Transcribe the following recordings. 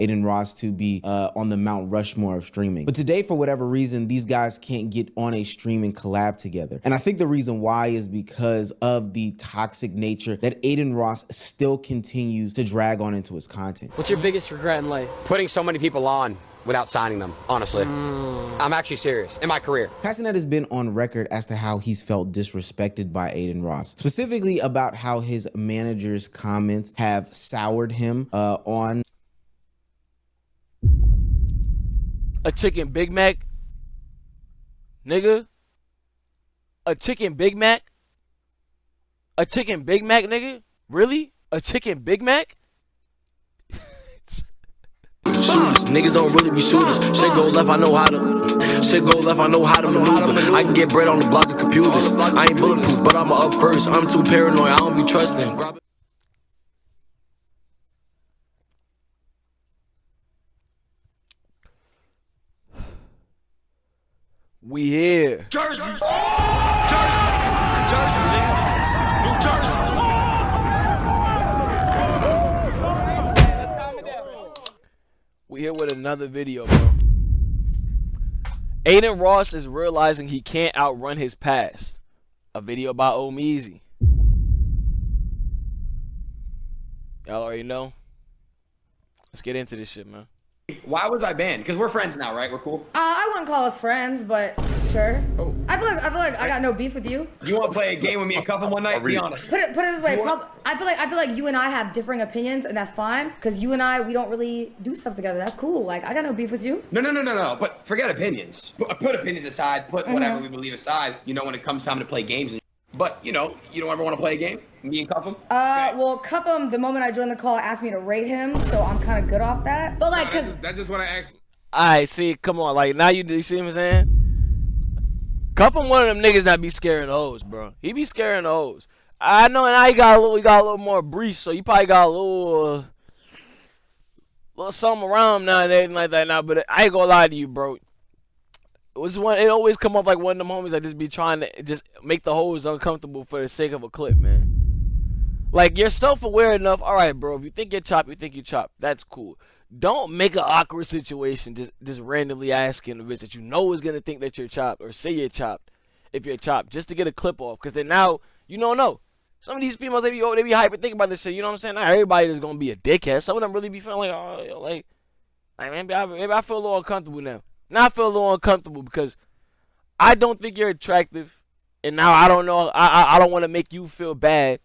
Adin Ross to be on the Mount Rushmore of streaming. But today, for whatever reason, these guys can't get on a streaming collab together. And I think the reason why is because of the toxic nature that Adin Ross still continues to drag on into his content. What's your biggest regret in life? Putting so many people on without signing them, honestly. I'm actually serious in my career. Castanet has been on record as to how he's felt disrespected by Adin Ross, specifically about how his manager's comments have soured him on a chicken Big Mac, nigga. A chicken Big Mac? A chicken Big Mac, nigga? Really? A chicken Big Mac? Shooters, niggas don't really be shooters. Shit go left, I know how to. Shit go left, I know how to maneuver. I can get bread on the block of computers. I ain't bulletproof, but I'ma up first. I'm too paranoid, I don't be trusting. We here. Jersey, Jersey, Jersey, nigga. New Jersey. We here with another video, bro. Adin Ross is realizing he can't outrun his past. A video about Omeezy. Y'all already know. Let's get into this shit, man. Why was I banned? Because we're friends now, right? We're cool. I wouldn't call us friends, but sure. Oh. I feel like I got no beef with you. You want to play a game with me and Cuffin one night? Be honest. Put it this way. I feel like you and I have differing opinions, and that's fine. Because you and I, we don't really do stuff together. That's cool. Like, I got no beef with you. No. But forget opinions. Put opinions aside. Put whatever we believe aside. You know, when it comes time to play games. But, you know, you don't ever want to play a game? Me and Cuffin? Okay. Well, Cuffin, the moment I joined the call, asked me to rate him, so I'm kind of good off that. But, like, because... That's just what I asked. Alright, see, come on. Like, now you see what I'm saying? Cuffin one of them niggas that be scaring the hoes, bro. He be scaring the hoes. I know, and now he got a little more breeze, so you probably got a little something around him now and everything like that now, but I ain't gonna lie to you, bro. It always come up like one of them homies that just be trying to just make the hoes uncomfortable for the sake of a clip, man. Like, you're self-aware enough. All right, bro, if you think you're chopped, you think you chopped. That's cool. Don't make an awkward situation just randomly asking a bitch that you know is going to think that you're chopped or say you're chopped if you're chopped just to get a clip off. Because then now, you don't know. Some of these females, they be hyper thinking about this shit. You know what I'm saying? Not everybody is going to be a dickhead. Some of them really be feeling like, oh, yo, like maybe I feel a little uncomfortable now. Now I feel a little uncomfortable because I don't think you're attractive. And now I don't know. I don't want to make you feel bad.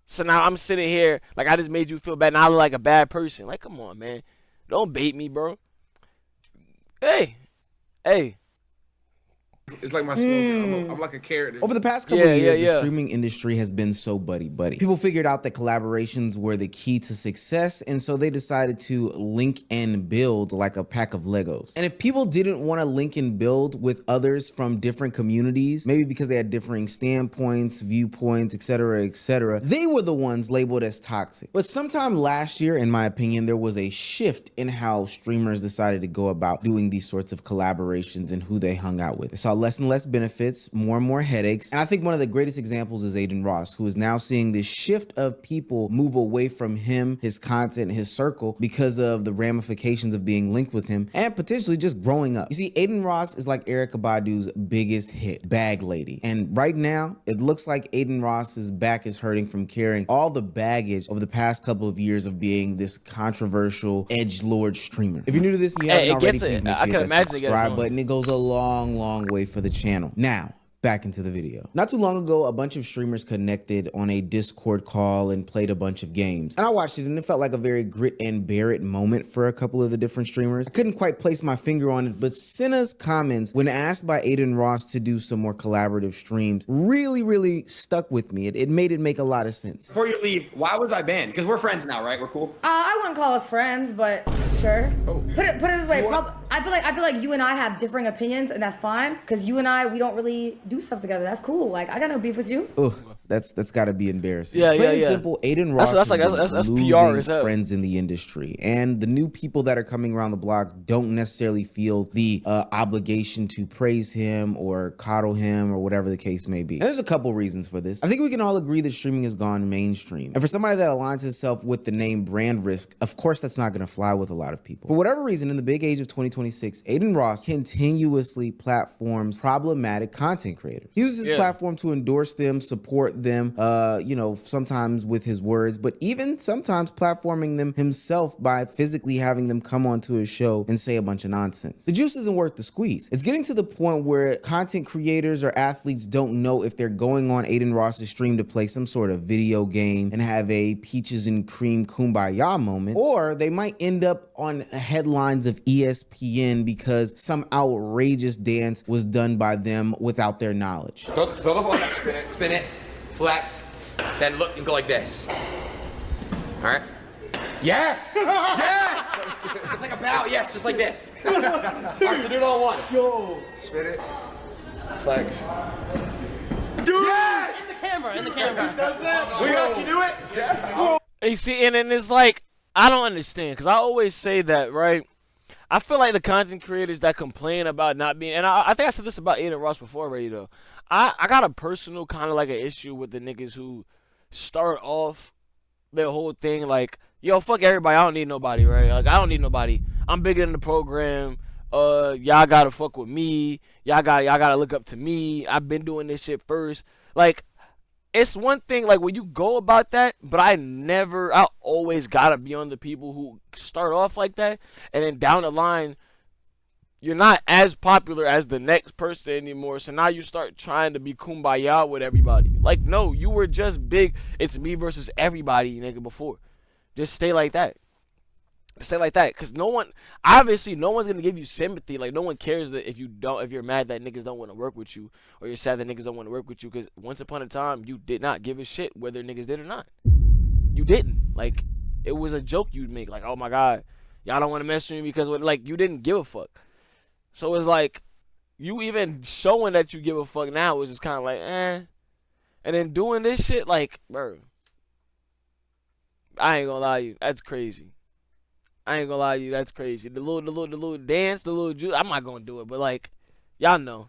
So now I'm sitting here like I just made you feel bad. Now I look like a bad person. Like, come on, man. Don't bait me, bro. Hey. It's like my slogan. I'm like a character. Over the past couple of years, the streaming industry has been so buddy-buddy. People figured out that collaborations were the key to success, and so they decided to link and build like a pack of Legos. And if people didn't want to link and build with others from different communities, maybe because they had differing standpoints, viewpoints, etc., they were the ones labeled as toxic. But sometime last year, in my opinion, there was a shift in how streamers decided to go about doing these sorts of collaborations and who they hung out with. They saw less and less benefits, more and more headaches. And I think one of the greatest examples is Adin Ross, who is now seeing this shift of people move away from him, his content, his circle, because of the ramifications of being linked with him and potentially just growing up. You see, Adin Ross is like Erykah Badu's biggest hit, Bag Lady. And right now, it looks like Adin Ross's back is hurting from carrying all the baggage over the past couple of years of being this controversial edgelord streamer. If you're new to this and you haven't already, please make sure you hit that subscribe button. It goes a long way for the channel. Now, back into the video. Not too long ago, a bunch of streamers connected on a Discord call and played a bunch of games. And I watched it and it felt like a very grit and bear it moment for a couple of the different streamers. I couldn't quite place my finger on it, but Senna's comments when asked by Adin Ross to do some more collaborative streams really stuck with me. It made it make a lot of sense. Before you leave, why was I banned? Because we're friends now, right? We're cool. I wouldn't call us friends, but sure. Put it this way. I feel like you and I have differing opinions, and that's fine. Because you and I, we don't really do stuff together. That's cool. Like, I got no beef with you. Ugh, That's got to be embarrassing. Yeah, Plain yeah, and yeah. simple, Adin Ross That's losing PR as hell. friends in the industry, and the new people that are coming around the block don't necessarily feel the obligation to praise him or coddle him or whatever the case may be. And there's a couple reasons for this. I think we can all agree that streaming has gone mainstream, and for somebody that aligns itself with the name brand risk, of course that's not going to fly with a lot of people. For whatever reason, in the big age of 2026, Adin Ross continuously platforms problematic content creators. He uses his platform to endorse them, support them, you know, sometimes with his words, but even sometimes platforming them himself by physically having them come onto his show and say a bunch of nonsense. The juice isn't worth the squeeze. It's getting to the point where content creators or athletes don't know if they're going on Adin Ross's stream to play some sort of video game and have a peaches and cream kumbaya moment, or they might end up on headlines of ESPN because some outrageous dance was done by them without their knowledge. Spin it, flex, then look and go like this. All right. Yes! Yes! Just like a bow, yes, just like this. All right, so do it all one. Yo! Spin it, flex. Do yes! In the camera. He does that? We got you do it? Yeah. You see, and it's like, I don't understand, because I always say that, right? I feel like the content creators that complain about not being, and I think I said this about Adin Ross before already, though. I got a personal kind of like an issue with the niggas who start off their whole thing like, yo, fuck everybody, I don't need nobody, right? Like, I don't need nobody. I'm bigger than the program. Y'all gotta fuck with me. Y'all gotta look up to me. I've been doing this shit first. Like, it's one thing, like, when you go about that, but I always gotta be on the people who start off like that, and then down the line, you're not as popular as the next person anymore, so now you start trying to be kumbaya with everybody. Like, no, you were just big, it's me versus everybody, nigga, before. Just stay like that. Stay like that, because no one's gonna give you sympathy. Like, no one cares that if you're mad that niggas don't want to work with you, or you're sad that niggas don't want to work with you, because once upon a time you did not give a shit whether niggas did or not. You didn't. Like, it was a joke you'd make, like, oh my god, y'all don't want to mess with me because, like, you didn't give a fuck. So it's like, you even showing that you give a fuck now is just kind of like, and then doing this shit, like, bro, I ain't gonna lie to you, that's crazy. I ain't gonna lie to you, that's crazy. The little dance, the little juice, I'm not gonna do it, but, like, y'all know.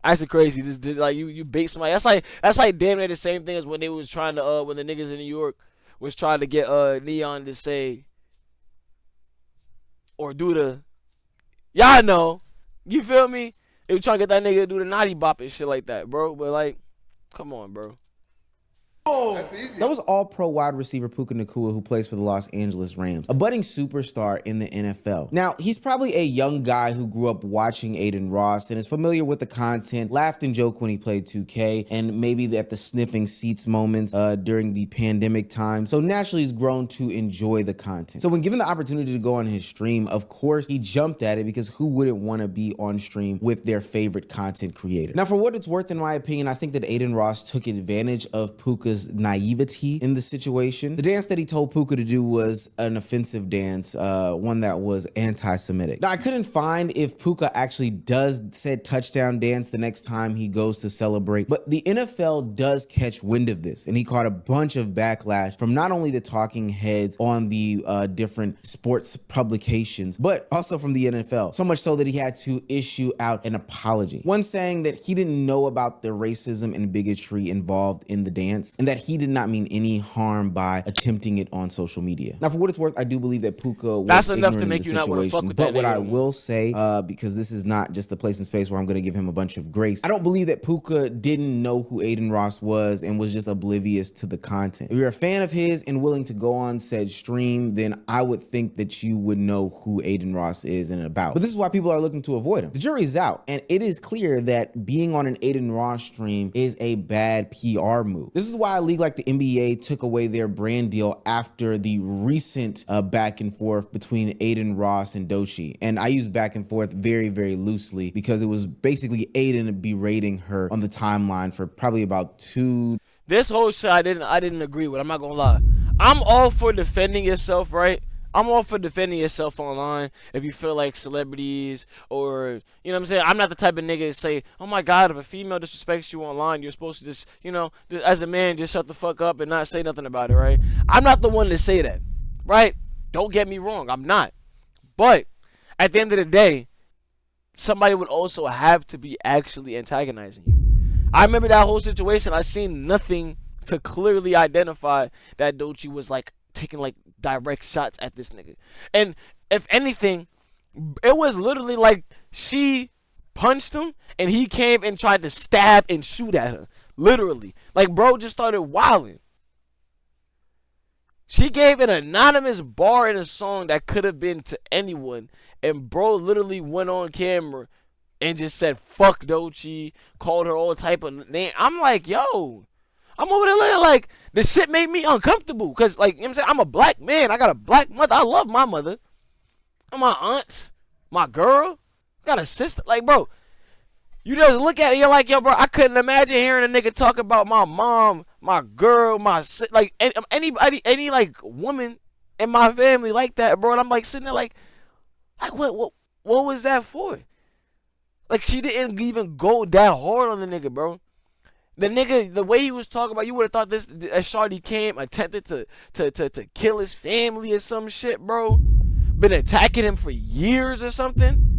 That's crazy. Just like, you bait somebody. That's like damn near the same thing as when they was trying to when the niggas in New York was trying to get Neon to say or do the, y'all know. You feel me? They were trying to get that nigga to do the naughty bop and shit like that, bro. But, like, come on, bro. That's easy. That was all-pro wide receiver Puka Nacua, who plays for the Los Angeles Rams, a budding superstar in the NFL. Now, he's probably a young guy who grew up watching Adin Ross and is familiar with the content, laughed and joked when he played 2K, and maybe at the sniffing seats moments during the pandemic time. So naturally, he's grown to enjoy the content. So when given the opportunity to go on his stream, of course, he jumped at it, because who wouldn't want to be on stream with their favorite content creator? Now, for what it's worth, in my opinion, I think that Adin Ross took advantage of Puka's naivety in the situation. The dance that he told Puka to do was an offensive dance, one that was anti-Semitic. Now, I couldn't find if Puka actually does said touchdown dance the next time he goes to celebrate, but the NFL does catch wind of this, and he caught a bunch of backlash from not only the talking heads on the different sports publications, but also from the NFL, so much so that he had to issue out an apology. One saying that he didn't know about the racism and bigotry involved in the dance, and that he did not mean any harm by attempting it on social media. Now, for what it's worth, I do believe that Puka was that's enough to ignorant make of you the not want to fuck situation. with But that what nigga I will say, because this is not just the place and space where I'm going to give him a bunch of grace, I don't believe that Puka didn't know who Adin Ross was and was just oblivious to the content. If you're a fan of his and willing to go on said stream, then I would think that you would know who Adin Ross is and about. But this is why people are looking to avoid him. The jury's out, and it is clear that being on an Adin Ross stream is a bad PR move. This is why a league like the NBA took away their brand deal after the recent back and forth between Adin Ross and Doechii. And I use back and forth very, very loosely, because it was basically Adin berating her on the timeline for probably about 2. This whole shit I didn't agree with. I'm not gonna lie. I'm all for defending yourself, right? I'm all for defending yourself online if you feel like celebrities or, you know what I'm saying? I'm not the type of nigga to say, oh my God, if a female disrespects you online, you're supposed to just, you know, as a man, just shut the fuck up and not say nothing about it, right? I'm not the one to say that, right? Don't get me wrong, I'm not. But at the end of the day, somebody would also have to be actually antagonizing you. I remember that whole situation. I seen nothing to clearly identify that Doechii was like taking like direct shots at this nigga. And if anything, it was literally like she punched him and he came and tried to stab and shoot at her. Literally. Like, bro just started wilding. She gave an anonymous bar in a song that could have been to anyone, and bro literally went on camera and just said fuck Doechii, called her all type of name. I'm like, yo, I'm over there like, this shit made me uncomfortable, because like, you know what I'm saying, I'm a black man, I got a black mother, I love my mother, and my aunts, my girl, got a sister, like, bro, you just look at it, you're like, yo, bro, I couldn't imagine hearing a nigga talk about my mom, my girl, like, any like, woman in my family like that, bro, and I'm like, sitting there like what was that for? Like, she didn't even go that hard on the nigga, bro. The nigga, the way he was talking about, you would have thought this, shawty came, attempted to kill his family or some shit, bro. Been attacking him for years or something.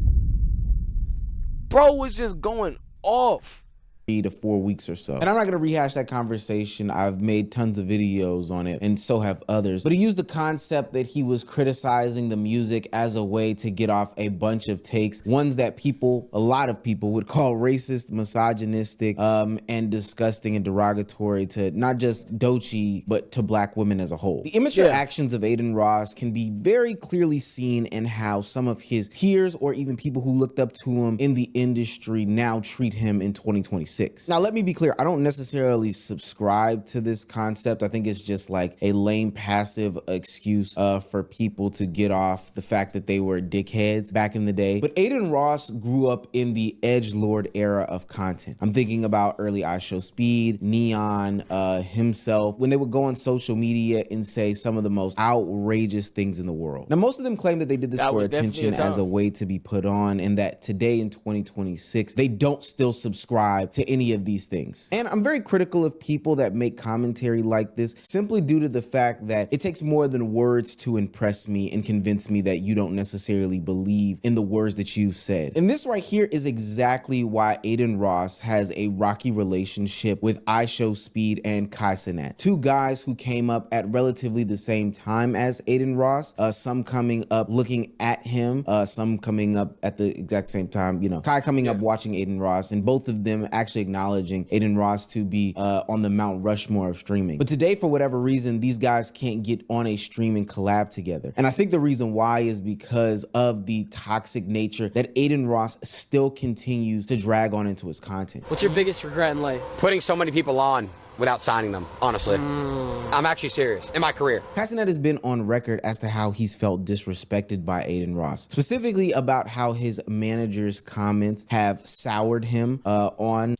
Bro was just going off. 3 to 4 weeks or so. And I'm not gonna rehash that conversation. I've made tons of videos on it, and so have others. But he used the concept that he was criticizing the music as a way to get off a bunch of takes, ones that a lot of people would call racist, misogynistic, and disgusting and derogatory to not just Doechii, but to black women as a whole. The immature actions of Adin Ross can be very clearly seen in how some of his peers or even people who looked up to him in the industry now treat him in 2026. Now, let me be clear. I don't necessarily subscribe to this concept. I think it's just like a lame, passive excuse for people to get off the fact that they were dickheads back in the day. But Adin Ross grew up in the edgelord era of content. I'm thinking about early IShowSpeed, Neon, himself, when they would go on social media and say some of the most outrageous things in the world. Now, most of them claim that they did this for attention as a way to be put on, and that today in 2026, they don't still subscribe to any of these things. And I'm very critical of people that make commentary like this simply due to the fact that it takes more than words to impress me and convince me that you don't necessarily believe in the words that you've said. And this right here is exactly why Adin Ross has a rocky relationship with IShowSpeed and Kai Cenat, two guys who came up at relatively the same time as Adin Ross, some coming up looking at him, some coming up at the exact same time, you know, Kai coming up watching Adin Ross, and both of them actually acknowledging Adin Ross to be on the Mount Rushmore of streaming. But today, for whatever reason, these guys can't get on a streaming collab together. And I think the reason why is because of the toxic nature that Adin Ross still continues to drag on into his content. What's your biggest regret in life? Putting so many people on without signing them, honestly. I'm actually serious in my career. Kai Cenat has been on record as to how he's felt disrespected by Adin Ross, specifically about how his manager's comments have soured him on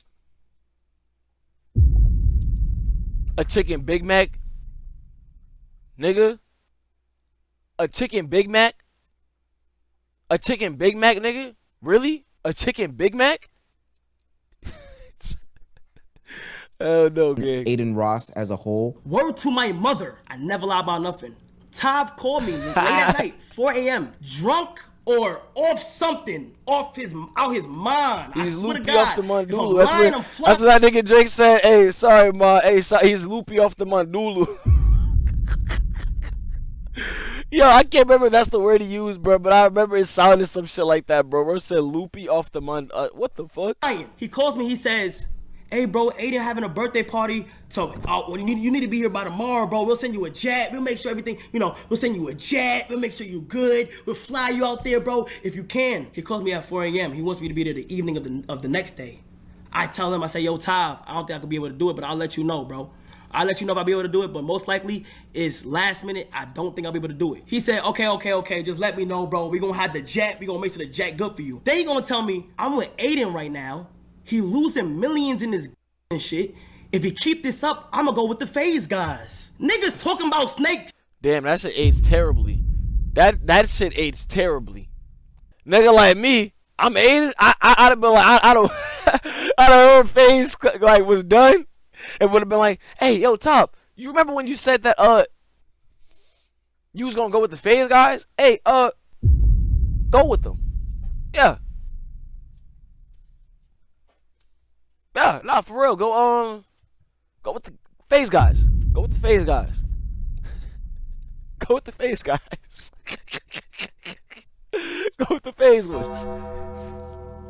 a chicken Big Mac, nigga. A chicken Big Mac? A chicken Big Mac, nigga? Really? A chicken Big Mac? Oh no, gang. Adin Ross as a whole. Word to my mother, I never lie about nothing. Tav called me late at night, 4 a.m., drunk or off something, out his mind. He's I swear to loopy God, off the if I'm mandulu. lying, I'm That's what that nigga Drake said. Hey, sorry, ma. Hey, sorry, he's loopy off the mandulu. Yo, I can't remember if that's the word he used, bro, but I remember it sounded some shit like that, bro. Bro said loopy off the what the fuck? He calls me, he says, hey, bro, Adin having a birthday party, so well, you need to be here by tomorrow, bro. We'll send you a jet. We'll make sure everything, you know, we'll send you a jet. We'll make sure you're good. We'll fly you out there, bro, if you can. He calls me at 4 a.m. He wants me to be there the evening of the next day. I tell him, I say, yo, Tav, I don't think I could be able to do it, but I'll let you know, bro. I'll let you know if I'll be able to do it, but most likely it's last minute. I don't think I'll be able to do it. He said, okay, just let me know, bro. We gonna have the jet. We gonna make sure the jet good for you. Then he gonna tell me, I'm with Adin right now. He losing millions in this and shit. If he keep this up, I'm gonna go with the FaZe guys. Niggas talking about snake. Damn, that shit aged terribly. That shit aged terribly. Nigga like me, I'm Adin. I'd have been like, I don't, I don't know, her face like was done. It would have been like, hey, yo, Top, you remember when you said that you was gonna go with the phase guys? Hey, go with them. Yeah. Yeah, nah, for real. Go with the phase guys. Go with the phase guys. Go with the phase guys. Go with the phase ones.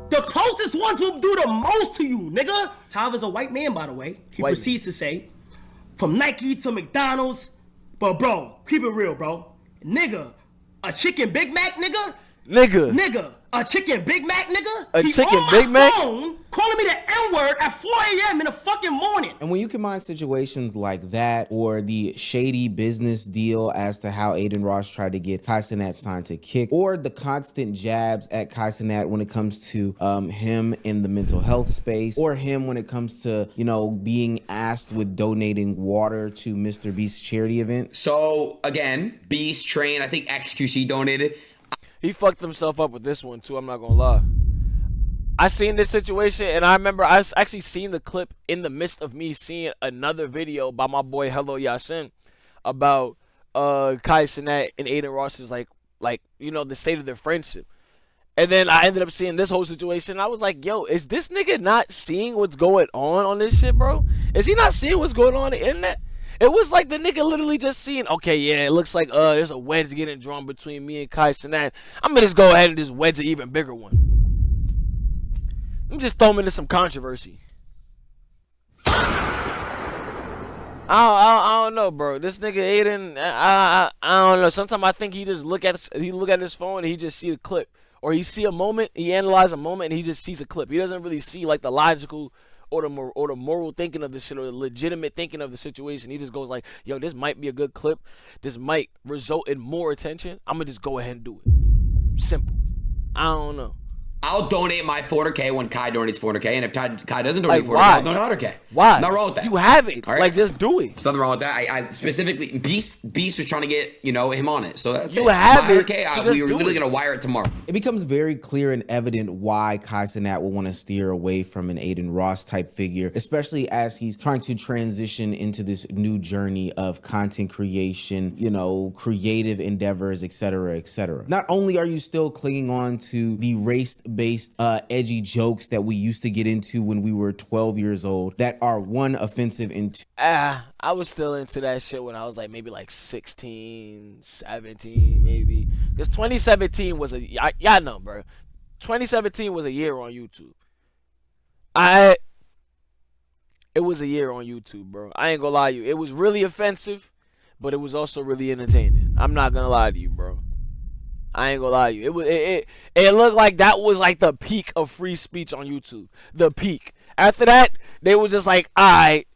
The closest ones will do the most to you, nigga. Tav is a white man, by the way. He White proceeds to say, from Nike to McDonald's, but bro, keep it real, bro. Nigga, a chicken Big Mac, nigga? Nigga, a chicken Big Mac, nigga? A He chicken on Big my Mac? phone, calling me the N-word at 4 a.m. in the fucking morning. And when you combine situations like that, or the shady business deal as to how Adin Ross tried to get Kai Cenat signed to Kick, or the constant jabs at Kai Cenat when it comes to him in the mental health space, or him when it comes to, you know, being asked with donating water to MrBeast's charity event. So again, Beast Train, I think XQC donated. He fucked himself up with this one too, I'm not gonna lie. I seen this situation, and I remember I actually seen the clip in the midst of me seeing another video by my boy Hello Yasin about Kai Cenat and Adin Ross's like you know, the state of their friendship. And then I ended up seeing this whole situation. I was like, yo, is this nigga not seeing what's going on this shit, bro? Is he not seeing what's going on the internet? It was like the nigga literally just seeing, okay, yeah, it looks like there's a wedge getting drawn between me and Kai Cenat. I'm gonna just go ahead and just wedge an even bigger one. I'm just throwing into some controversy. I don't know, bro. This nigga Adin, I don't know. Sometimes I think he just look at his phone and he just see a clip, or he see a moment, he analyze a moment, and he just sees a clip. He doesn't really see like the logical or the moral thinking of the shit, or the legitimate thinking of the situation. He just goes like, yo, this might be a good clip. This might result in more attention. I'm gonna just go ahead and do it. Simple. I don't know. I'll donate my 400K when Kai donates 400K, and if Kai doesn't donate Like, 400K, why? I'll donate 100K. Why? Nothing wrong with that. You have it. All right? Like, just do it. There's nothing wrong with that. I specifically, Beast was trying to get, you know, him on it. So that's You it. have My it, 100K, so just we were do literally it. going to wire it tomorrow. It becomes very clear and evident why Kai Cenat will want to steer away from an Adin Ross type figure, especially as he's trying to transition into this new journey of content creation, you know, creative endeavors, etc., etc. Not only are you still clinging on to the race-based edgy jokes that we used to get into when we were 12 years old that are one, offensive, and two, I was still into that shit when I was like maybe like 16, 17 maybe. Because 2017 was y'all know, bro. 2017 was a year on YouTube. It was a year on YouTube, bro. I ain't gonna lie to you. It was really offensive, but it was also really entertaining. I'm not gonna lie to you, bro. I ain't gonna lie to you. It looked like that was like the peak of free speech on YouTube. The peak. After that, they was just like, alright,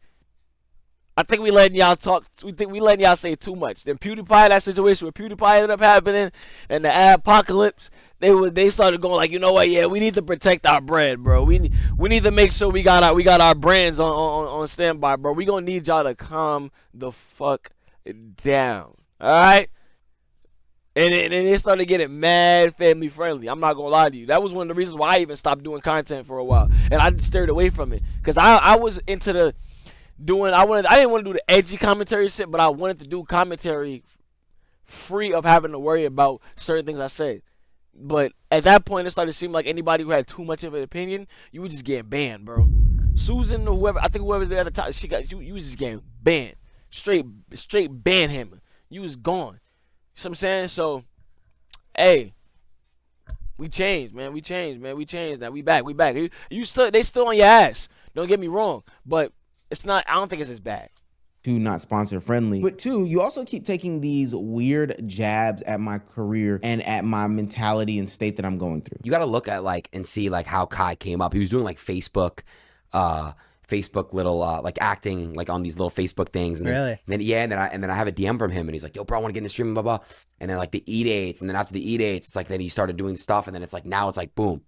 I think we letting y'all talk. We think we letting y'all say too much. Then PewDiePie, that situation where PewDiePie ended up happening, and the apocalypse, they started going like, you know what? Yeah, we need to protect our brand, bro. We need to make sure we got our brands on standby, bro. We gonna need y'all to calm the fuck down. All right. And they started getting mad family friendly. I'm not gonna lie to you. That was one of the reasons why I even stopped doing content for a while, and I just steered away from it because I was into the doing. I didn't want to do the edgy commentary shit, but I wanted to do commentary free of having to worry about certain things I said. But at that point, it started to seem like anybody who had too much of an opinion, you were just getting banned, bro. Susan or whoever, I think whoever's there at the top, you was just getting banned, straight ban hammer. You was gone. You know what I'm saying? So, hey, we changed, man. We changed now. We back. They still on your ass. Don't get me wrong, but it's not. I don't think it's as bad. two, not sponsor friendly, but two, you also keep taking these weird jabs at my career and at my mentality and state that I'm going through. You got to look at like and see like how Kai came up. He was doing like Facebook little like acting like on these little Facebook things, and really, then I have a DM from him, and he's like, "Yo, bro, I want to get in the stream, blah blah." And then like the E dates, and then after the E dates, it's like then he started doing stuff, and then it's like now it's like boom,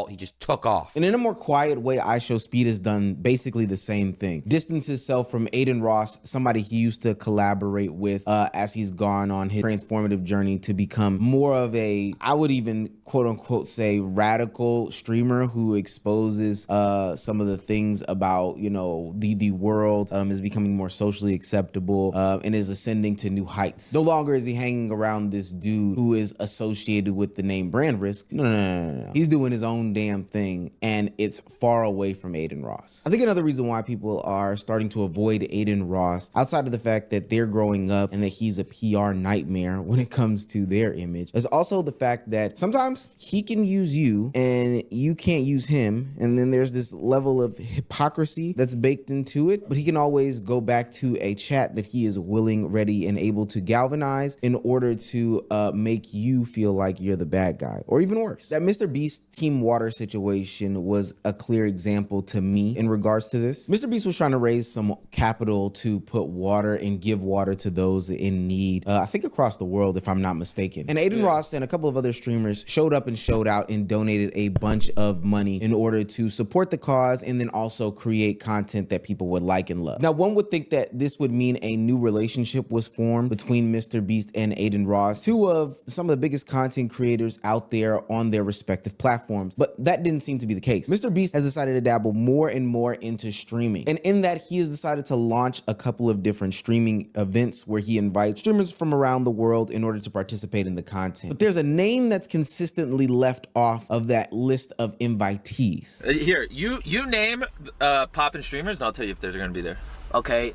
he just took off. And in a more quiet way, IShowSpeed has done basically the same thing. Distanced himself from Adin Ross, somebody he used to collaborate with as he's gone on his transformative journey to become more of a, I would even quote unquote say, radical streamer who exposes some of the things about, you know, the world, is becoming more socially acceptable and is ascending to new heights. No longer is he hanging around this dude who is associated with the name Brand Risk. No. He's doing his own damn thing, and it's far away from Adin Ross. I think another reason why people are starting to avoid Adin Ross, outside of the fact that they're growing up and that he's a PR nightmare when it comes to their image, is also the fact that sometimes he can use you and you can't use him, and then there's this level of hypocrisy that's baked into it, but he can always go back to a chat that he is willing, ready, and able to galvanize in order to make you feel like you're the bad guy, or even worse. That MrBeast Team Water situation was a clear example to me in regards to this. MrBeast was trying to raise some capital to put water and give water to those in need, I think across the world, if I'm not mistaken. And Adin Ross and a couple of other streamers showed up and showed out and donated a bunch of money in order to support the cause and then also create content that people would like and love. Now, one would think that this would mean a new relationship was formed between MrBeast and Adin Ross, two of some of the biggest content creators out there on their respective platforms, but that didn't seem to be the case. MrBeast has decided to dabble more and more into streaming, and in that he has decided to launch a couple of different streaming events where he invites streamers from around the world in order to participate in the content. But there's a name that's consistently left off of that list of invitees. Here, you name poppin' streamers, and I'll tell you if they're gonna be there. Okay,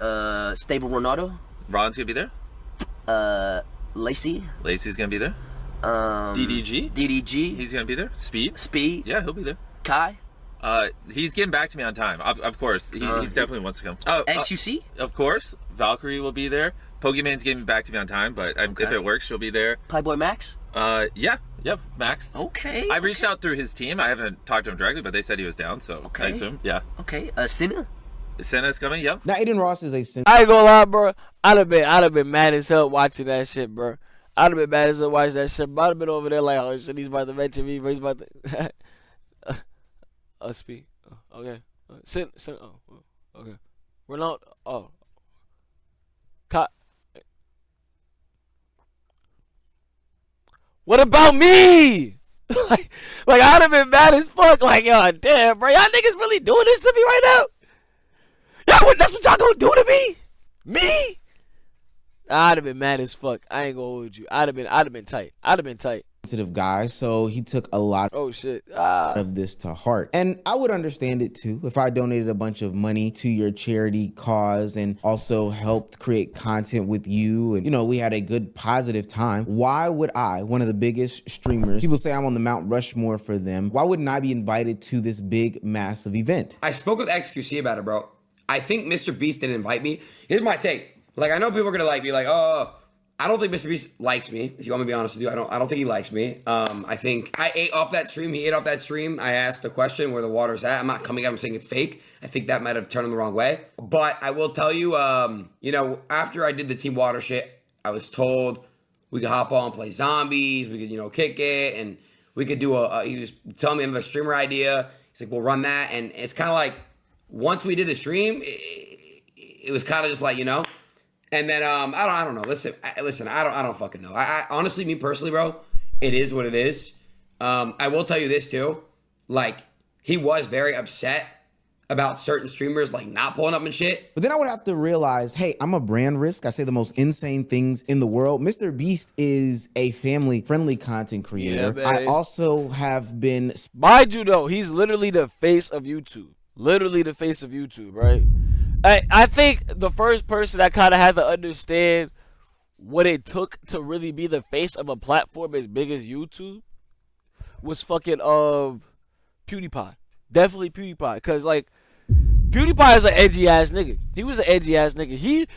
Stable Ronaldo. Ron's gonna be there. Lacey. Lacey's gonna be there. DDG. He's gonna be there. Speed. Yeah, he'll be there. Kai. He's getting back to me on time. Of course, he definitely wants to come. XUC. Of course, Valkyrie will be there. Pokemon's getting back to me on time, but if it works, she'll be there. Playboy Max. Yep, Max. Okay. I reached out through his team. I haven't talked to him directly, but they said he was down, so I assume, yeah. Okay. Senna. Senna's coming, yep. Now, Adin Ross is a I ain't gonna lie, bro. I'd have been mad as hell watching that shit, bro. I'd have been mad as hell watching that shit. But I'd have been over there like, oh shit, he's about to mention me, bro. He's about to. Speed. Okay. Okay. Ronaldo. Oh. What about me? like I'd have been mad as fuck. Like, oh damn, bro, y'all niggas really doing this to me right now? Yeah, that's what y'all gonna do to me? Me? I'd have been mad as fuck. I ain't gonna hold you. I'd have been tight. sensitive guy, so he took a lot of this to heart. And I would understand it too if I donated a bunch of money to your charity cause and also helped create content with you, and you know, we had a good positive time. Why would I, one of the biggest streamers, people say I'm on the Mount Rushmore for them, why wouldn't I be invited to this big massive event? I spoke with XQC about it, bro. I think MrBeast didn't invite me. Here's my take. Like, I know people are gonna like be like, oh, I don't think MrBeast likes me. If you want me to be honest with you, I don't think he likes me. I think I ate off that stream. He ate off that stream. I asked the question where the water's at. I'm not coming at him saying it's fake. I think that might have turned him the wrong way. But I will tell you, you know, after I did the Team Water shit, I was told we could hop on and play zombies. We could, you know, kick it, and we could do he was telling me another streamer idea. He's like, we'll run that, and it's kind of like once we did the stream, it was kind of just like, you know. And then I don't know. Listen, I don't fucking know. I honestly, me personally, bro, it is what it is. I will tell you this too. Like, he was very upset about certain streamers like not pulling up and shit. But then I would have to realize, hey, I'm a brand risk. I say the most insane things in the world. MrBeast is a family-friendly content creator. Yeah, I also have been, mind you though, he's literally the face of YouTube. Literally the face of YouTube, right? I think the first person that kind of had to understand what it took to really be the face of a platform as big as YouTube was fucking PewDiePie. Definitely PewDiePie, because like PewDiePie is an edgy ass nigga. He was an edgy ass nigga.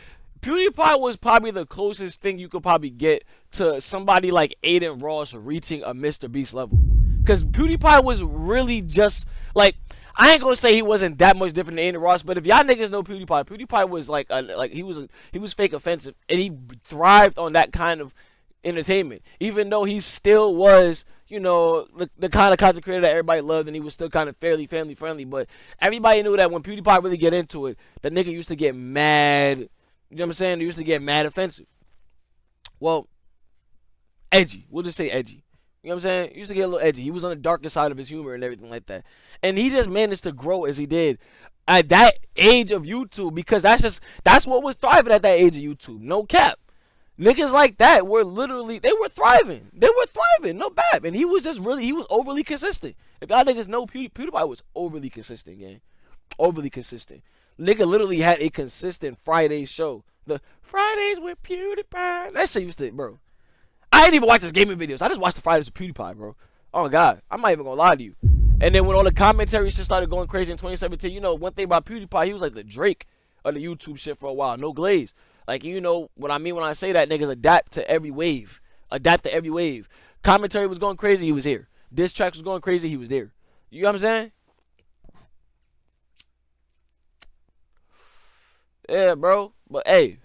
PewDiePie was probably the closest thing you could probably get to somebody like Adin Ross reaching a MrBeast level, because PewDiePie was really just like, I ain't gonna say he wasn't that much different than Adin Ross, but if y'all niggas know PewDiePie, PewDiePie was like he was fake offensive, and he thrived on that kind of entertainment. Even though he still was, you know, the kind of content creator that everybody loved, and he was still kind of fairly family friendly. But everybody knew that when PewDiePie really get into it, the nigga used to get mad. You know what I'm saying? He used to get mad offensive. Well, edgy. We'll just say edgy. You know what I'm saying? He used to get a little edgy. He was on the darker side of his humor and everything like that. And he just managed to grow as he did at that age of YouTube, because that's what was thriving at that age of YouTube. No cap. Niggas like that were literally, they were thriving. They were thriving, no bad. And he was overly consistent. If y'all niggas know, PewDiePie was overly consistent, gang. Overly consistent. Nigga literally had a consistent Friday show. The Fridays with PewDiePie. That shit used to, bro. I didn't even watch his gaming videos. I just watched the Fridays with PewDiePie, bro. Oh, God. I'm not even gonna lie to you. And then when all the commentary shit started going crazy in 2017, you know, one thing about PewDiePie, he was like the Drake of the YouTube shit for a while. No glaze. Like, you know what I mean when I say that, niggas adapt to every wave. Adapt to every wave. Commentary was going crazy, he was here. Diss tracks was going crazy, he was there. You know what I'm saying? Yeah, bro. But, hey.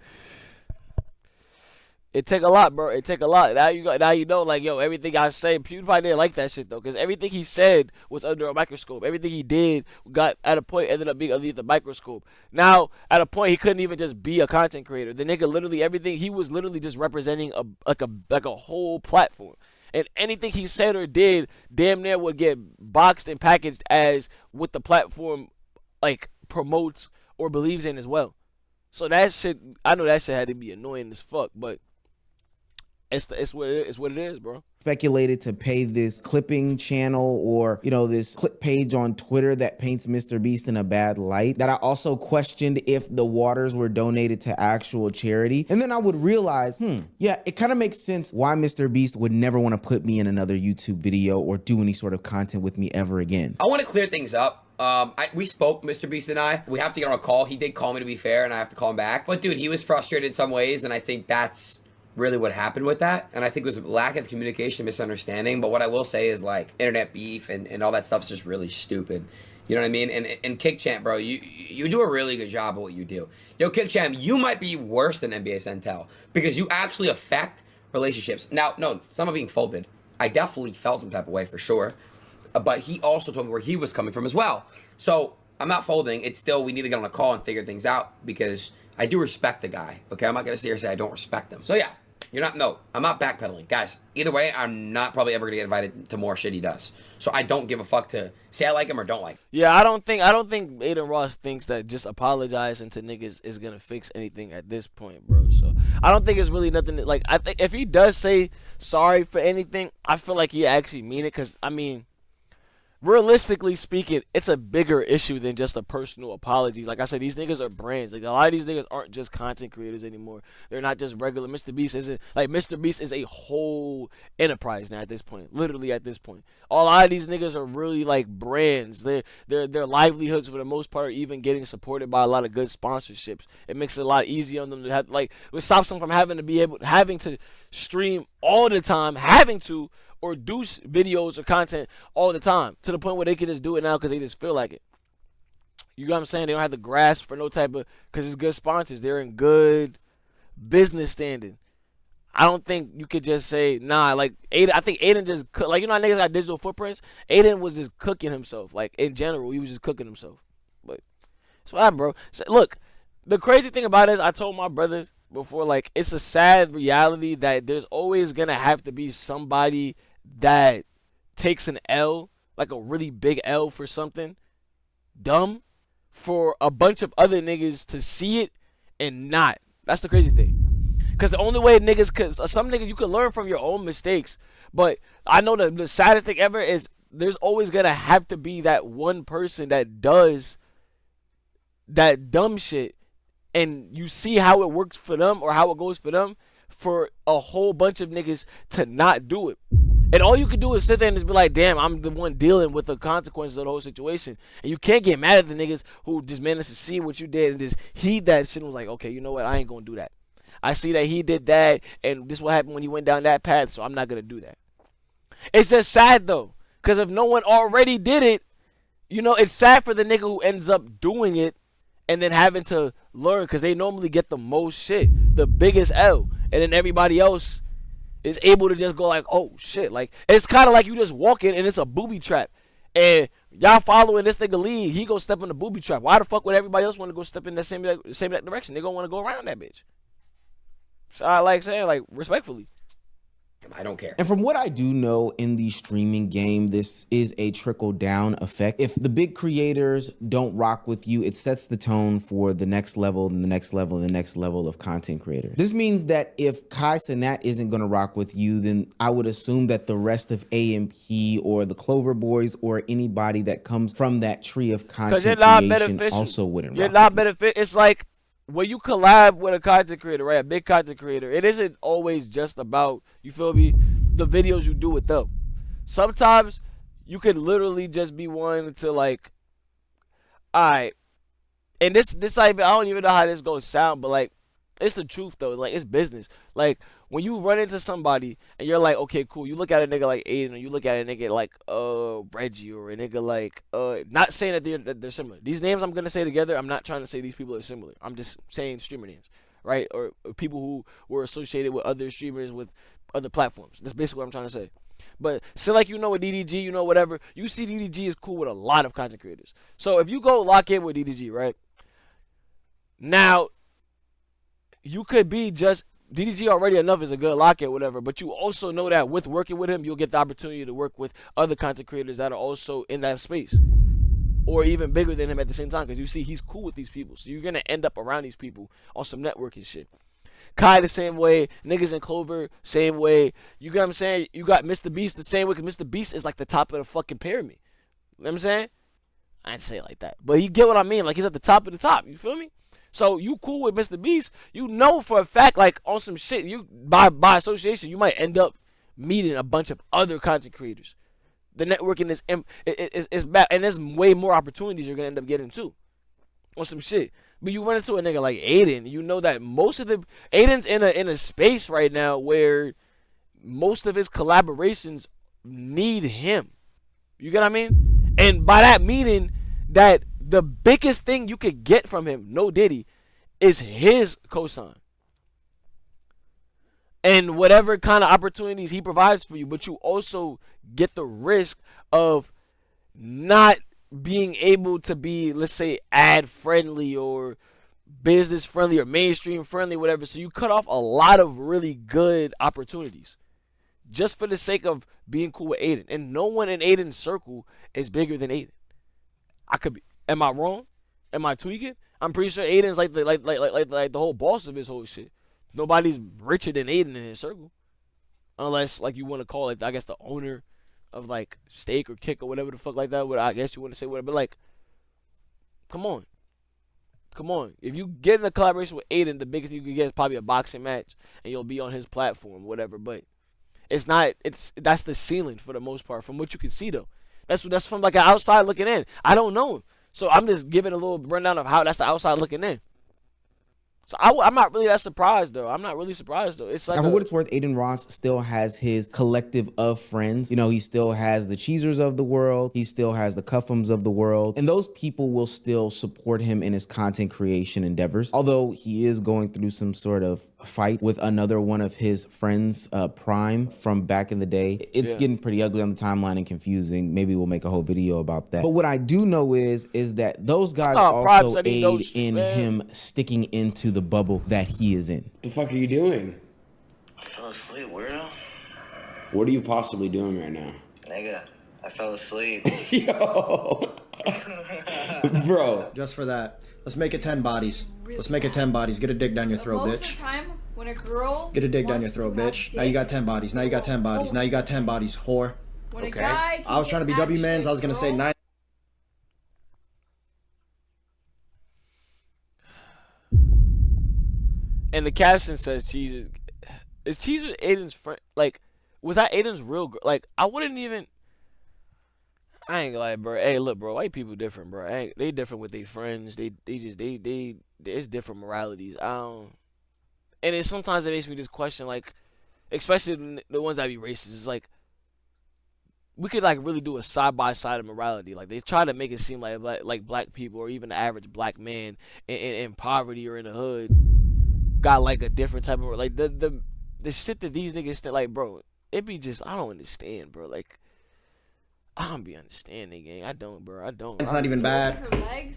It take a lot, bro. It take a lot. Now you know, like, yo, everything I say, PewDiePie didn't like that shit, though. Because everything he said was under a microscope. Everything he did got, at a point, ended up being underneath the microscope. Now, at a point, he couldn't even just be a content creator. The nigga literally, everything, he was literally just representing a whole platform. And anything he said or did, damn near would get boxed and packaged as what the platform, like, promotes or believes in as well. So that shit, I know that shit had to be annoying as fuck, but it's what it is, bro. Speculated to pay this clipping channel or, you know, this clip page on Twitter that paints MrBeast in a bad light, that I also questioned if the waters were donated to actual charity. And then I would realize, yeah, it kind of makes sense why MrBeast would never want to put me in another YouTube video or do any sort of content with me ever again. I want to clear things up. We spoke, MrBeast and I. We have to get on a call. He did call me, to be fair, and I have to call him back. But dude, he was frustrated in some ways, and I think that's really what happened with that. And I think it was a lack of communication, misunderstanding. But what I will say is, like, internet beef and all that stuff's just really stupid. You know what I mean? And KickChamp, bro, you do a really good job of what you do. Yo, KickChamp, you might be worse than NBA Centel because you actually affect relationships. Now, no, it's not being folded. I definitely felt some type of way for sure. But he also told me where he was coming from as well. So I'm not folding. It's still, we need to get on a call and figure things out because I do respect the guy. Okay, I'm not going to sit here and say I don't respect him. So yeah. I'm not backpedaling. Guys, either way, I'm not probably ever gonna get invited to more shit he does. So I don't give a fuck to say I like him or don't like him. Yeah, I don't think Adin Ross thinks that just apologizing to niggas is gonna fix anything at this point, bro. So I don't think it's really nothing like, I think if he does say sorry for anything, I feel like he actually mean it, because I mean, realistically speaking, it's a bigger issue than just a personal apology. Like I said, these niggas are brands. Like, a lot of these niggas aren't just content creators anymore. They're not just regular. MrBeast is a whole enterprise now at this point. Literally at this point. A lot of these niggas are really like brands. Their livelihoods for the most part are even getting supported by a lot of good sponsorships. It makes it a lot easier on them to have, like, it stops them from having to stream all the time, or do videos or content all the time, to the point where they can just do it now because they just feel like it. You know what I'm saying? They don't have to grasp for no type of, because it's good sponsors. They're in good business standing. I don't think you could just say, nah, like, Adin, I think Adin just, like, you know how niggas got digital footprints? Adin was just cooking himself. Like, in general, he was just cooking himself. But that's what happened, bro. So, look, the crazy thing about it is, I told my brothers before, like, it's a sad reality that there's always going to have to be somebody that takes an L, like a really big L for something dumb, for a bunch of other niggas to see it and not. That's the crazy thing. Because the only way niggas, because some niggas, you can learn from your own mistakes. But I know the saddest thing ever is there's always going to have to be that one person that does that dumb shit, and you see how it works for them or how it goes for them, for a whole bunch of niggas to not do it. And all you can do is sit there and just be like, damn, I'm the one dealing with the consequences of the whole situation. And you can't get mad at the niggas who just managed to see what you did and just heed that shit and was like, okay, you know what? I ain't going to do that. I see that he did that, and this is what happened when he went down that path, so I'm not going to do that. It's just sad, though, because if no one already did it, you know, it's sad for the nigga who ends up doing it and then having to learn, because they normally get the most shit, the biggest L. And then everybody else is able to just go like, oh shit, like it's kind of like you just walking and it's a booby trap, and y'all following this nigga lead, he go step in the booby trap. Why the fuck would everybody else want to go step in that same direction? They gonna want to go around that bitch. So I like saying, like, respectfully, I don't care. And from what I do know in the streaming game, this is a trickle-down effect. If the big creators don't rock with you, it sets the tone for the next level and the next level and the next level of content creators. This means that if Kai Cenat isn't going to rock with you, then I would assume that the rest of AMP or the Clover Boys or anybody that comes from that tree of content creation also wouldn't rock with you. You're not beneficial. It's like, when you collab with a content creator, right, a big content creator, it isn't always just about, you feel me, the videos you do with them. Sometimes you could literally just be one to like, alright, and this I don't even know how this gonna sound, but like, it's the truth though. Like, it's business. Like, when you run into somebody and you're like, okay, cool. You look at a nigga like Adin, or you look at a nigga like Reggie, or a nigga like not saying that they're similar. These names I'm gonna say together, I'm not trying to say these people are similar. I'm just saying streamer names, right? Or people who were associated with other streamers with other platforms. That's basically what I'm trying to say. But say like, you know, with DDG, you know, whatever. You see DDG is cool with a lot of content creators. So if you go lock in with DDG, right? Now, you could be just DDG already enough is a good lock-in, whatever, but you also know that with working with him, you'll get the opportunity to work with other content creators that are also in that space, or even bigger than him at the same time, because you see he's cool with these people, so you're going to end up around these people on some networking shit. Kai the same way, niggas in Clover, same way. You get what I'm saying? You got MrBeast the same way, because MrBeast is like the top of the fucking pyramid. You know what I'm saying? I didn't say it like that, but you get what I mean? Like, he's at the top of the top, you feel me? So you cool with MrBeast, you know for a fact, like, on some shit, you by association, you might end up meeting a bunch of other content creators. The networking is bad, and there's way more opportunities you're gonna end up getting too, on some shit. But you run into a nigga like Adin, you know that most of the Adin's in a space right now where most of his collaborations need him. You get what I mean? And by that meaning that the biggest thing you could get from him, no Diddy, is his cosign. And whatever kind of opportunities he provides for you, but you also get the risk of not being able to be, let's say, ad friendly or business friendly or mainstream friendly, whatever. So you cut off a lot of really good opportunities just for the sake of being cool with Adin. And no one in Adin's circle is bigger than Adin. I could be. Am I wrong? Am I tweaking? I'm pretty sure Adin's like the whole boss of his whole shit. Nobody's richer than Adin in his circle, unless like you want to call it, I guess, the owner of like Steak or Kick or whatever the fuck like that. What I guess you want to say whatever. But like, come on. If you get in a collaboration with Adin, the biggest thing you can get is probably a boxing match, and you'll be on his platform, whatever. But it's not. That's the ceiling for the most part, from what you can see though. That's from like an outside looking in. I don't know him. So I'm just giving a little rundown of how that's the outside looking in. So I'm not really that surprised though. I'm not really surprised though. It's like, now, for what it's worth, Adin Ross still has his collective of friends. You know, he still has the Cheesers of the world. He still has the Cuffums of the world. And those people will still support him in his content creation endeavors. Although he is going through some sort of fight with another one of his friends, Prime, from back in the day. It's getting pretty ugly on the timeline and confusing. Maybe we'll make a whole video about that. But what I do know is that those guys also aid in him sticking into the bubble that he is in. The fuck are you doing? I fell asleep, weirdo. What are you possibly doing right now? Nigga, I fell asleep. Yo. Bro. Just for that. Let's make it 10 bodies. Let's make it 10 bodies. Get a dick down your throat, Most bitch. of the time, when a girl Get a dick down your throat, bitch. Now you got 10 bodies. Now you got 10 bodies. Now you got 10 bodies, whore. When a guy I was trying to be W-Mans. I was going to say 9. And the caption says Cheezer. Is Cheezer Aiden's friend? Like, was that Aiden's real girl? Like, I wouldn't even. I ain't gonna lie, bro. Hey, look, bro. White people different, bro. They different with their friends. They it's different moralities. I don't. And it sometimes it makes me just question, like, especially the ones that be racist. It's like, we could like really do a side by side of morality. Like, they try to make it seem like black people or even the average black man in poverty or in the hood got like a different type of, like, the the shit that these niggas like, bro, it be just, I don't understand, bro. Like, I don't be understanding, gang. I don't, bro. I don't. It's not even bad.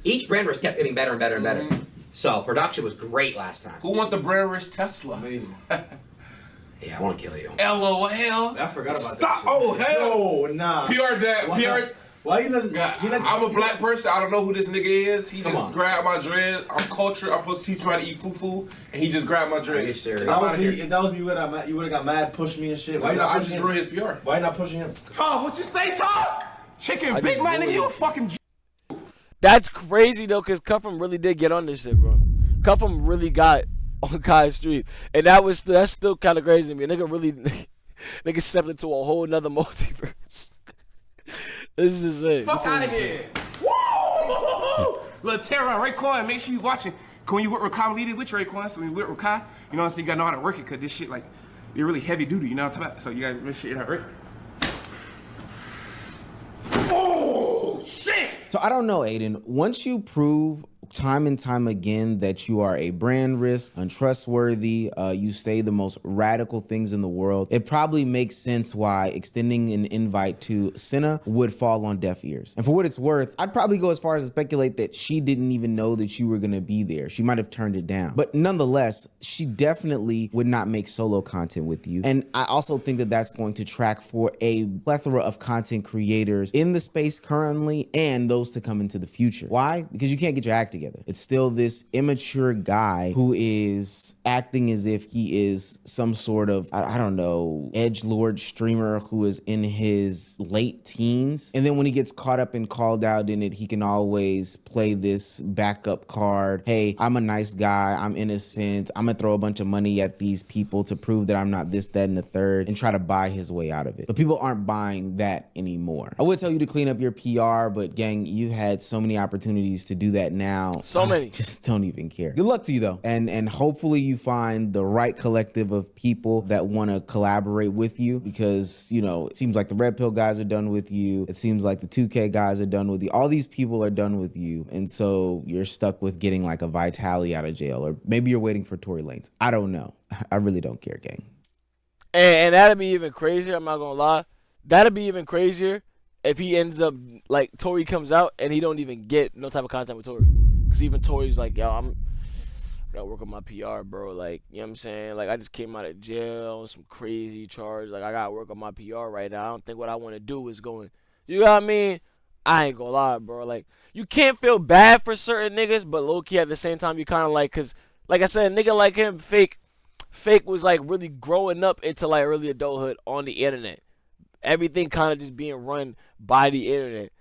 Each brand risk kept getting better and better and better. So production was great last time. Who want the brand risk Tesla? Amazing. Yeah, I want to kill you. LOL. I forgot about Stop. that. Oh, hell. No, nah. PR dad. PR. Why you letting? I'm a black person. I don't know who this nigga is. He Come just on. grabbed my dread. I'm cultured. I'm supposed to teach somebody to eat fufu, and he just grabbed my dread. Are you serious? If that was me, if that was me, you would have got mad, pushed me and shit. Why you not I pushing just him? ruined his PR. Why you not pushing him? Tom, what you say, Tom? Chicken I Big just Man, nigga, ruined you a it. fucking. That's crazy though, cause Cuffham really did get on this shit, bro. Cuffham really got on Kai's street, and that's still kind of crazy to me. Nigga really, nigga stepped into a whole nother multiverse. This is insane. Fuck out of here. Woo! Little Terra, Raekwon, make sure you watching. When you work with Kai, lead it with Raekwon. So when you work with Kai, you know what I'm saying? You gotta know how to work it, cause this shit like, you're really heavy duty, you know what I'm talking about? So you gotta make sure you're not working. Oh, shit! So I don't know, Adin. Once you prove time and time again that you are a brand risk, untrustworthy, you say the most radical things in the world, it probably makes sense why extending an invite to Senna would fall on deaf ears. And for what it's worth, I'd probably go as far as to speculate that she didn't even know that you were gonna be there. She might have turned it down. But nonetheless, she definitely would not make solo content with you. And I also think that that's going to track for a plethora of content creators in the space currently and those to come into the future. Why? Because you can't get your act together. It's still this immature guy who is acting as if he is some sort of, I don't know, edgelord streamer who is in his late teens. And then when he gets caught up and called out in it, he can always play this backup card. Hey, I'm a nice guy. I'm innocent. I'm gonna throw a bunch of money at these people to prove that I'm not this, that, and the third, and try to buy his way out of it. But people aren't buying that anymore. I would tell you to clean up your PR, but gang, you've had so many opportunities to do that now. So many. I just don't even care. Good luck to you though. And hopefully you find the right collective of people that want to collaborate with you, because, you know, it seems like the Red Pill guys are done with you. It seems like the 2K guys are done with you. All these people are done with you. And so you're stuck with getting like a Vitaly out of jail, or maybe you're waiting for Tory Lanez. I don't know. I really don't care, gang. And that'd be even crazier. I'm not gonna lie. That'd be even crazier if he ends up, like, Tory comes out and he don't even get no type of contact with Tory. Because even Tory's like, yo, I gotta work on my PR, bro. Like, you know what I'm saying? Like, I just came out of jail on some crazy charge. Like, I gotta work on my PR right now. I don't think what I want to do is going, you know what I mean? I ain't gonna lie, bro. Like, you can't feel bad for certain niggas, but low-key at the same time, you kind of like, because, like I said, a nigga like him, Fake was, like, really growing up into, like, early adulthood on the internet. Everything kind of just being run by the internet.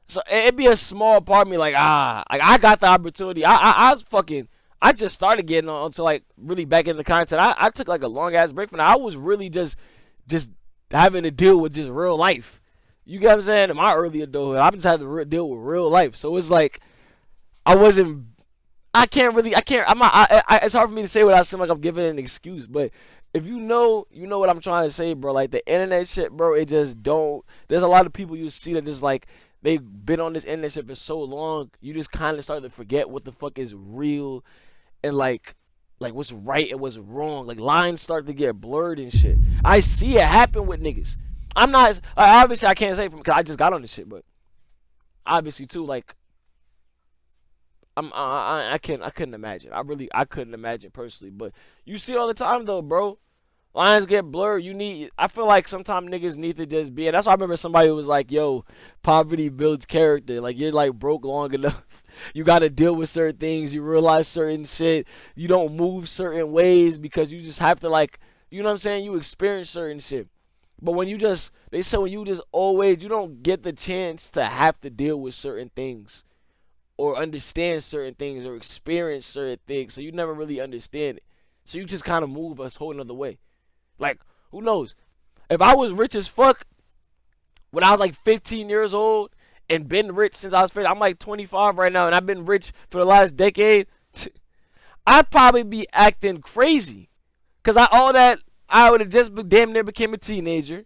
So it'd be a small part of me like I got the opportunity. I just started getting on to like really back into content. I took like a long ass break from that. I was really just having to deal with just real life. You get what I'm saying? In my early adulthood, I've just had to deal with real life. So it's like it's hard for me to say without seeming like I'm giving an excuse, but if you know what I'm trying to say, bro. Like the internet shit, bro, it just don't. There's a lot of people you see that just like they've been on this internet shit for so long, you just kind of start to forget what the fuck is real and like what's right and what's wrong. Like lines start to get blurred and shit. I see it happen with niggas. I'm not obviously I can't say from because I just got on this shit, but obviously too like I couldn't imagine. I couldn't imagine personally, but you see it all the time though, bro. Lines get blurred. I feel like sometimes niggas need to just be, and that's why I remember somebody was like, yo, poverty builds character. Like, you're like broke long enough. You got to deal with certain things. You realize certain shit. You don't move certain ways because you just have to, like, you know what I'm saying? You experience certain shit. But when you just, they say when you just always, you don't get the chance to have to deal with certain things or understand certain things or experience certain things. So you never really understand it. So you just kind of move a whole nother way. Like, who knows? If I was rich as fuck when I was like 15 years old and been rich since I was 15, I'm like 25 right now and I've been rich for the last decade, I'd probably be acting crazy. Because I would have just damn near became a teenager.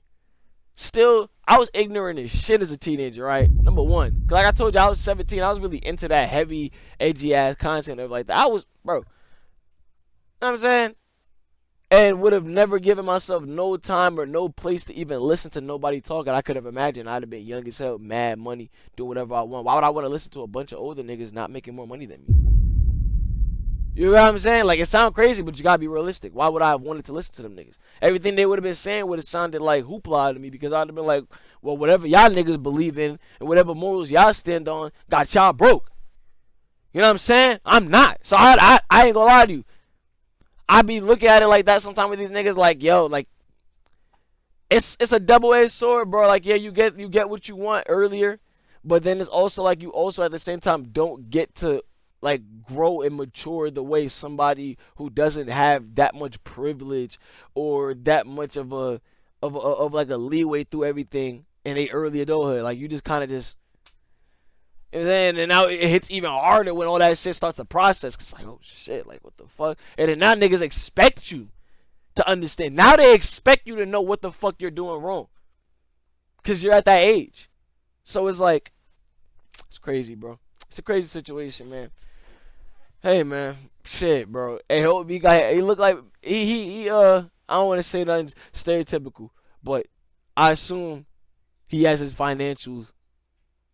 Still, I was ignorant as shit as a teenager, right? Number one. Because like I told you, I was 17. I was really into that heavy, edgy ass content and everything like that. I was, bro. You know what I'm saying? and would have never given myself no time or no place to even listen to nobody talking. I could have imagined I'd have been young as hell, mad money, doing whatever I want. Why would I want to listen to a bunch of older niggas not making more money than me? You know what I'm saying? Like, it sounds crazy, but you gotta be realistic. Why would I have wanted to listen to them niggas? Everything they would have been saying would have sounded like hoopla to me, because I'd have been like, well, whatever y'all niggas believe in and whatever morals y'all stand on got y'all broke. You know what I'm saying? I'm not. So I ain't gonna lie to you. I be looking at it like that sometimes with these niggas, like, yo, like, it's a double-edged sword, bro. Like, yeah, you get what you want earlier, but then it's also like you also at the same time don't get to like grow and mature the way somebody who doesn't have that much privilege or that much of like a leeway through everything in a early adulthood. Like, you just kind of just, you know what I'm saying? And now it hits even harder when all that shit starts to process. Cause it's like, oh shit, like what the fuck? And then now niggas expect you to understand. Now they expect you to know what the fuck you're doing wrong. Cause you're at that age. So it's like, it's crazy, bro. It's a crazy situation, man. Hey, man, shit, bro. Hey, hope he look like he I don't want to say nothing stereotypical, but I assume he has his financials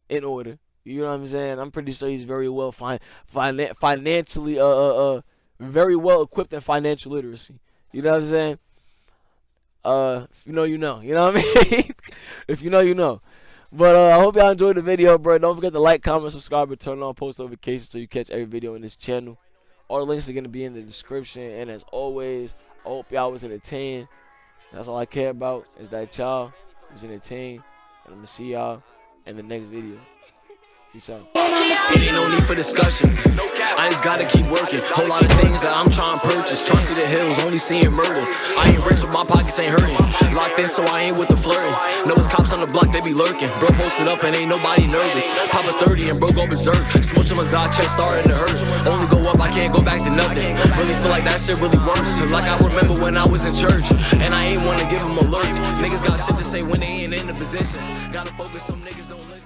in order. You know what I'm saying? I'm pretty sure he's very well financially very well equipped in financial literacy. You know what I'm saying? If you know, you know. You know what I mean? If you know, you know. But I hope y'all enjoyed the video, bro. Don't forget to like, comment, subscribe, and turn on post notifications so you catch every video in this channel. All the links are going to be in the description. And as always, I hope y'all was entertained. That's all I care about, is that y'all was entertained. And I'm going to see y'all in the next video. Peace out. It ain't no need for discussion. I just gotta keep working. Whole lot of things that I'm trying to purchase. Trusted the hills, only seeing murder. I ain't rich, but my pockets ain't hurting. Locked in, so I ain't with the flirting. Know it's cops on the block, they be lurking. Bro posted up and ain't nobody nervous. Pop a 30 and bro go berserk. Smooching my Zod, chest starting to hurt. Only go up, I can't go back to nothing. Really feel like that shit really works. Like I remember when I was in church, and I ain't wanna give them a alert. Niggas got shit to say when they ain't in the position. Gotta focus, some niggas don't listen.